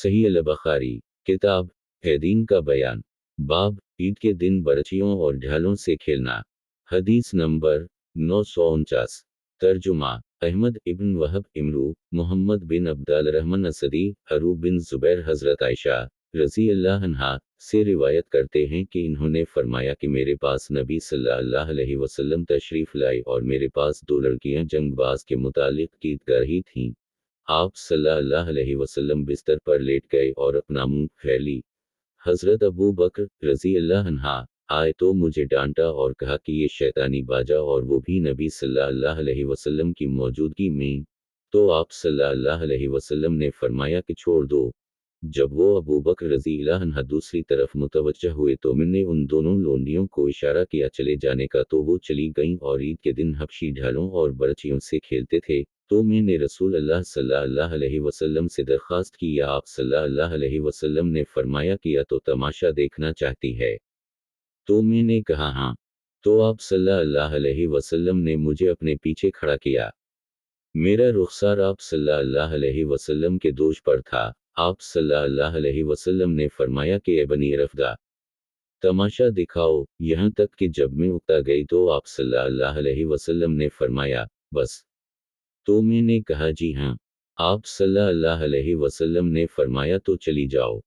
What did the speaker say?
सही अल-बुखारी, किताब है दीन का बयान, बाब ईद के दिन बर्चियों और ढालों से खेलना। हदीस नंबर 949। तर्जुमा अहमद इब्न वहब इमरू, मोहम्मद बिन अब्दाल रहमान असदी, हरू बिन जुबैर हज़रत आयशा रज़ी अल्लाह अन्हा से रिवायत करते हैं कि इन्होंने फरमाया कि मेरे पास नबी सल्लल्लाहु अलैहि वसल्लम तशरीफ़ लाए और मेरे पास दो लड़कियां जंगबाज के मुतालिक गीत गा रही थीं। आप सल्लल्लाहु अलैहि वसल्लम बिस्तर पर लेट गए और अपना मुंह फैली। हज़रत अबू बकर रज़ी अल्लाह अन्हा आए तो मुझे डांटा और कहा कि ये शैतानी बाजा, और वो भी नबी सल्लल्लाहु अलैहि वसल्लम की मौजूदगी में। तो आप सल्लल्लाहु अलैहि वसल्लम ने फरमाया कि छोड़ दो। जब वो अबू बकर रज़ी अल्लाह अन्हा दूसरी तरफ मुतवज्जह हुए तो मैंने उन दोनों लोंडियों को इशारा किया चले जाने का, तो वो चली गईं और ईद के दिन हबशी ढालों और बर्चियों से खेलते थे। तो मैंने रसूल अल्लाह सल्लल्लाहु अलैहि वसल्लम से दरख्वास्त की, या आप सल्लल्लाहु अलैहि वसल्लम ने फरमाया कि या तो तमाशा देखना चाहती है। तो मैंने कहा हाँ। तो आप सल्लल्लाहु अलैहि वसल्लम ने मुझे अपने पीछे खड़ा किया। मेरा रुखसार आप सल्लल्लाहु अलैहि वसल्लम के दोष पर था। आप सल्लल्लाहु अलैहि वसल्लम ने फरमाया कि ए बनी रफ़दा, तमाशा दिखाओ, यहाँ तक कि जब मैं उकता गई तो आप सल्लल्लाहु अलैहि वसल्लम ने फरमाया, बस। तो मैंने कहा जी हाँ। आप सल्लल्लाहु अलैहि वसल्लम ने फरमाया तो चली जाओ।